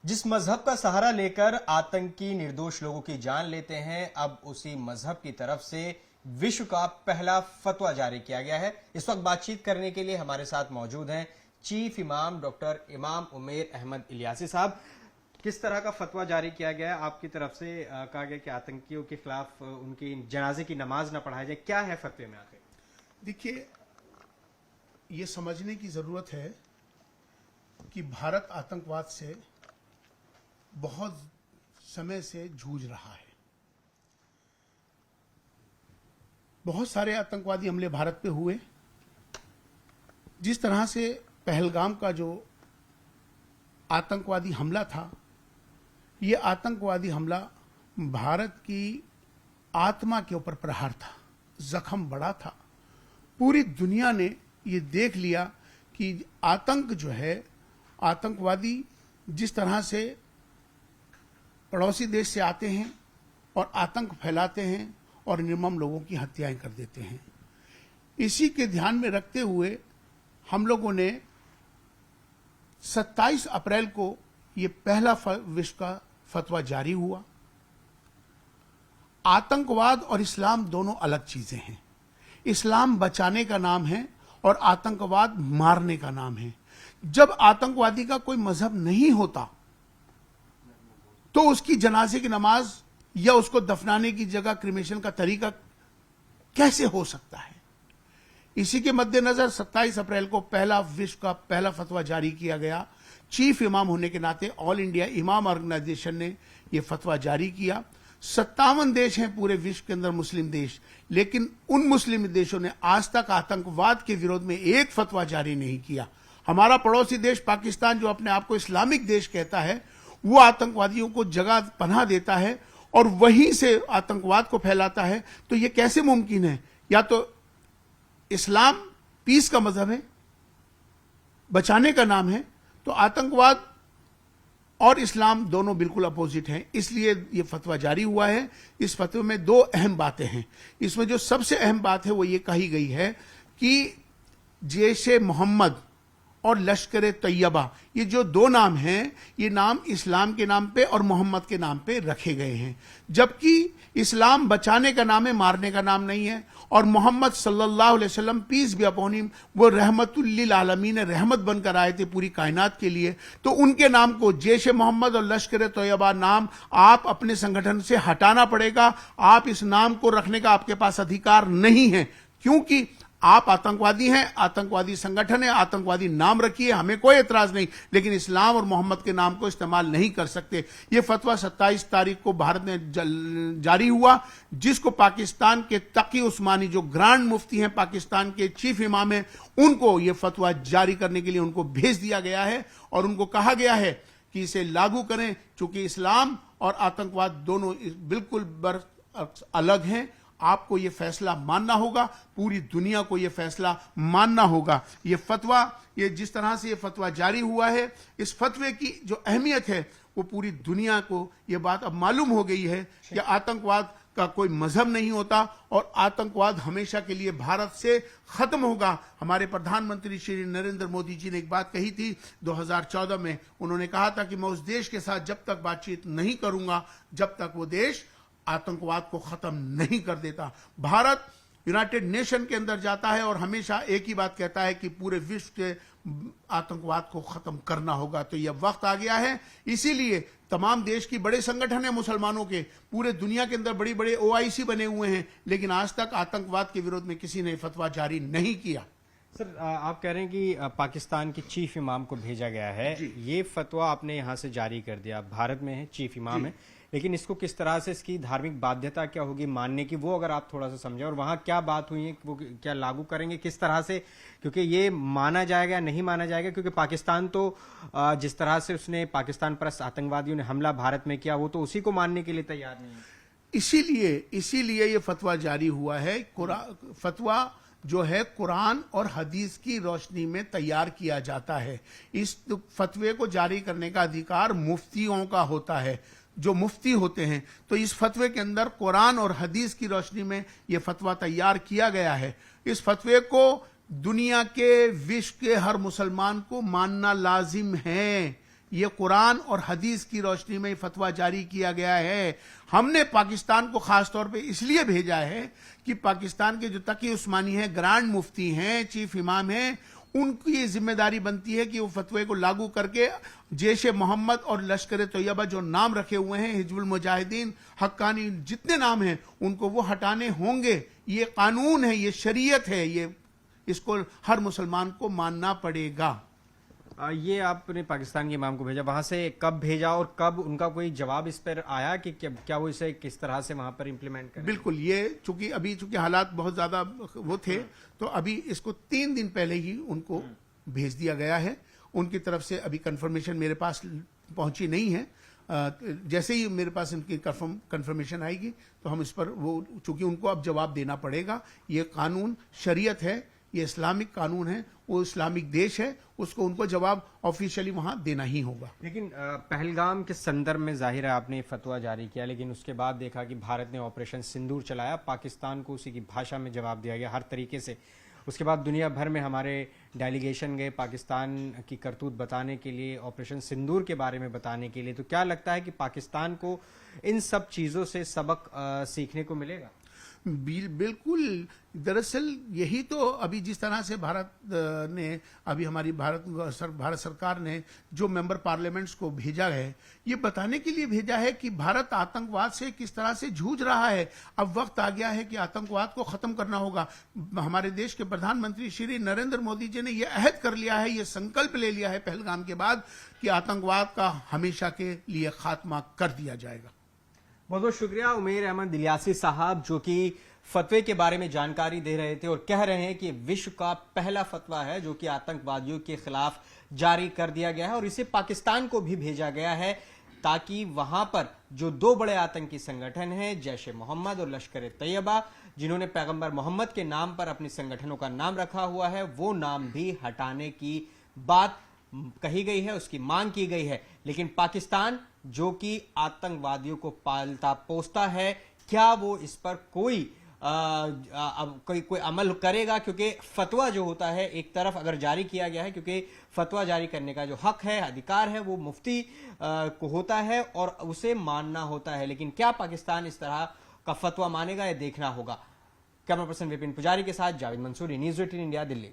जिस मजहब का सहारा लेकर आतंकी निर्दोष लोगों की जान लेते हैं, अब उसी मजहब की तरफ से विश्व का पहला फतवा जारी किया गया है। इस वक्त बातचीत करने के लिए हमारे साथ मौजूद हैं चीफ इमाम डॉक्टर इमाम उमेर अहमद इलियासी साहब। किस तरह का फतवा जारी किया गया है? आपकी तरफ से कहा गया कि आतंकियों के खिलाफ उनकी जनाजे की नमाज न पढ़ाई जाए। क्या है फतवे में आखिर? देखिए, ये समझने की जरूरत है कि भारत आतंकवाद से बहुत समय से जूझ रहा है। बहुत सारे आतंकवादी हमले भारत पे हुए। जिस तरह से पहलगाम का जो आतंकवादी हमला था, ये आतंकवादी हमला भारत की आत्मा के ऊपर प्रहार था, जख्म बड़ा था। पूरी दुनिया ने ये देख लिया कि आतंक जो है, आतंकवादी जिस तरह से पड़ोसी देश से आते हैं और आतंक फैलाते हैं और निर्मम लोगों की हत्याएं कर देते हैं। इसी के ध्यान में रखते हुए हम लोगों ने 27 अप्रैल को ये पहला विश्व का फतवा जारी हुआ। आतंकवाद और इस्लाम दोनों अलग चीजें हैं। इस्लाम बचाने का नाम है और आतंकवाद मारने का नाम है। जब आतंकवादी का कोई मजहब नहीं होता तो उसकी जनाजे की नमाज या उसको दफनाने की जगह क्रिमेशन का तरीका कैसे हो सकता है? इसी के मद्देनजर 27 अप्रैल को पहला विश्व का पहला फतवा जारी किया गया। चीफ इमाम होने के नाते ऑल इंडिया इमाम ऑर्गेनाइजेशन ने यह फतवा जारी किया। 57 देश हैं पूरे विश्व के अंदर, मुस्लिम देश, लेकिन उन मुस्लिम देशों ने आज तक आतंकवाद के विरोध में एक फतवा जारी नहीं किया। हमारा पड़ोसी देश पाकिस्तान, जो अपने आप को इस्लामिक देश कहता है, वो आतंकवादियों को जगह पनाह देता है और वहीं से आतंकवाद को फैलाता है। तो ये कैसे मुमकिन है? या तो इस्लाम पीस का मजहब है, बचाने का नाम है, तो आतंकवाद और इस्लाम दोनों बिल्कुल अपोजिट हैं। इसलिए ये फतवा जारी हुआ है। इस फतवे में दो अहम बातें हैं। इसमें जो सबसे अहम बात है वो ये कही गई है कि जैशे मोहम्मद और लश्कर तैयबा, ये जो दो नाम हैं, ये नाम इस्लाम के नाम पे और मोहम्मद के नाम पे रखे गए हैं। जबकि इस्लाम बचाने का नाम है, मारने का नाम नहीं है। और मोहम्मद सल्लल्लाहु अलैहि वसल्लम, पीस बी अपॉन हिम, वो रहमतुल लिल आलमीन, रहमत बनकर आए थे पूरी कायनात के लिए। तो उनके नाम को, जैशे मोहम्मद और लश्कर तैयबा नाम, आप अपने संगठन से हटाना पड़ेगा। आप इस नाम को रखने का आपके पास अधिकार नहीं है, क्योंकि आप आतंकवादी हैं, आतंकवादी संगठन है, आतंकवादी नाम रखिए, हमें कोई एतराज नहीं, लेकिन इस्लाम और मोहम्मद के नाम को इस्तेमाल नहीं कर सकते। यह फतवा 27 तारीख को भारत में जारी हुआ, जिसको पाकिस्तान के तकी उस्मानी, जो ग्रांड मुफ्ती हैं, पाकिस्तान के चीफ इमाम हैं, उनको यह फतवा जारी करने के लिए उनको भेज दिया गया है और उनको कहा गया है कि इसे लागू करें, चूंकि इस्लाम और आतंकवाद दोनों बिल्कुल अलग हैं। आपको यह फैसला मानना होगा, पूरी दुनिया को यह फैसला मानना होगा। यह फतवा, ये जिस तरह से यह फतवा जारी हुआ है, इस फतवे की जो अहमियत है वो पूरी दुनिया को यह बात अब मालूम हो गई है कि आतंकवाद का कोई मजहब नहीं होता और आतंकवाद हमेशा के लिए भारत से खत्म होगा। हमारे प्रधानमंत्री श्री नरेंद्र मोदी जी ने एक बात कही थी 2014 में। उन्होंने कहा था कि मैं उस देश के साथ जब तक बातचीत नहीं करूंगा जब तक वो देश आतंकवाद को खत्म नहीं कर देता। भारत यूनाइटेड नेशन के अंदर जाता है और हमेशा एक ही बात कहता है कि पूरे विश्व के आतंकवाद को खत्म करना होगा। तो यह वक्त आ गया है। इसीलिए तमाम देश की बड़े संगठन है मुसलमानों के, पूरे दुनिया के अंदर बड़ी बड़े OIC बने हुए हैं, लेकिन आज तक आतंकवाद के विरोध में किसी ने फतवा जारी नहीं किया। सर, आप कह रहे हैं कि पाकिस्तान के चीफ इमाम को भेजा गया है, ये फतवा आपने यहां से जारी कर दिया, भारत में है, चीफ इमाम है, लेकिन इसको किस तरह से, इसकी धार्मिक बाध्यता क्या होगी मानने की, वो अगर आप थोड़ा सा समझें, और वहां क्या बात हुई है, वो क्या लागू करेंगे, किस तरह से, क्योंकि ये माना जाएगा नहीं माना जाएगा, क्योंकि पाकिस्तान तो जिस तरह से उसने पाकिस्तान पर आतंकवादियों ने हमला भारत में किया, वो तो उसी को मानने के लिए तैयार नहीं है। इसीलिए ये फतवा जारी हुआ है। फतवा जो है कुरान और हदीस की रोशनी में तैयार किया जाता है। इस फतवे को जारी करने का अधिकार मुफ्तियों का होता है, जो मुफ्ती होते हैं। तो इस फतवे के अंदर कुरान और हदीस की रोशनी में यह फतवा तैयार किया गया है। इस फतवे को दुनिया के, विश्व के हर मुसलमान को मानना लाजिम है। ये कुरान और हदीस की रोशनी में फतवा जारी किया गया है। हमने पाकिस्तान को खास तौर पे इसलिए भेजा है कि पाकिस्तान के जो तकी उस्मानी हैं, ग्रांड मुफ्ती हैं, चीफ इमाम हैं, उनकी ये जिम्मेदारी बनती है कि वो फतवे को लागू करके जैश मोहम्मद और लश्कर तैयबा जो नाम रखे हुए हैं, हिजबुल मुजाहिदीन, हक्कानी, जितने नाम हैं उनको वो हटाने होंगे। ये कानून है, ये शरीयत है, ये इसको हर मुसलमान को मानना पड़ेगा। ये आपने पाकिस्तान के इमाम को भेजा, वहां से कब भेजा और कब उनका कोई जवाब इस पर आया कि क्या वो इसे किस तरह से वहां पर इम्प्लीमेंट करें? बिल्कुल, ये चूंकि हालात बहुत ज्यादा वो थे, तो अभी इसको 3 दिन पहले ही उनको भेज दिया गया है। उनकी तरफ से अभी कंफर्मेशन मेरे पास पहुंची नहीं है। जैसे ही मेरे पास इनकी कंफर्मेशन आएगी तो हम इस पर चूंकि उनको अब जवाब देना पड़ेगा। ये कानून शरीयत है, ये इस्लामिक कानून है, वो इस्लामिक देश है, उसको उनको जवाब ऑफिशियली वहां देना ही होगा। लेकिन पहलगाम के संदर्भ में जाहिर है आपने फतवा जारी किया, लेकिन उसके बाद देखा कि भारत ने ऑपरेशन सिंदूर चलाया, पाकिस्तान को उसी की भाषा में जवाब दिया गया हर तरीके से। उसके बाद दुनिया भर में हमारे डेलीगेशन गए पाकिस्तान की करतूत बताने के लिए, ऑपरेशन सिंदूर के बारे में बताने के लिए। तो क्या लगता है कि पाकिस्तान को इन सब चीज़ों से सबक सीखने को मिलेगा? बिल्कुल। दरअसल यही तो अभी जिस तरह से भारत ने अभी हमारी भारत सरकार ने जो मेंबर पार्लियामेंट्स को भेजा है, ये बताने के लिए भेजा है कि भारत आतंकवाद से किस तरह से जूझ रहा है। अब वक्त आ गया है कि आतंकवाद को खत्म करना होगा। हमारे देश के प्रधानमंत्री श्री नरेंद्र मोदी जी ने यह अहद कर लिया है, ये संकल्प ले लिया है पहलगाम के बाद कि आतंकवाद का हमेशा के लिए खात्मा कर दिया जाएगा। बहुत बहुत शुक्रिया उमेर अहमद इलियासी साहब, जो कि फतवे के बारे में जानकारी दे रहे थे और कह रहे हैं कि विश्व का पहला फतवा है जो कि आतंकवादियों के खिलाफ जारी कर दिया गया है और इसे पाकिस्तान को भी भेजा गया है ताकि वहां पर जो 2 बड़े आतंकी संगठन हैं, जैश मोहम्मद और लश्कर तैयबा, जिन्होंने पैगंबर मोहम्मद के नाम पर अपने संगठनों का नाम रखा हुआ है, वो नाम भी हटाने की बात कही गई है, उसकी मांग की गई है। लेकिन पाकिस्तान जो कि आतंकवादियों को पालता पोसता है, क्या वो इस पर कोई अमल करेगा? क्योंकि फतवा जो होता है एक तरफ अगर जारी किया गया है, क्योंकि फतवा जारी करने का जो हक है, अधिकार है, वो मुफ्ती को होता है और उसे मानना होता है। लेकिन क्या पाकिस्तान इस तरह का फतवा मानेगा, यह देखना होगा। कैमरा पर्सन विपिन पुजारी के साथ जावेद मंसूरी, न्यूज़ 18 इंडिया, दिल्ली।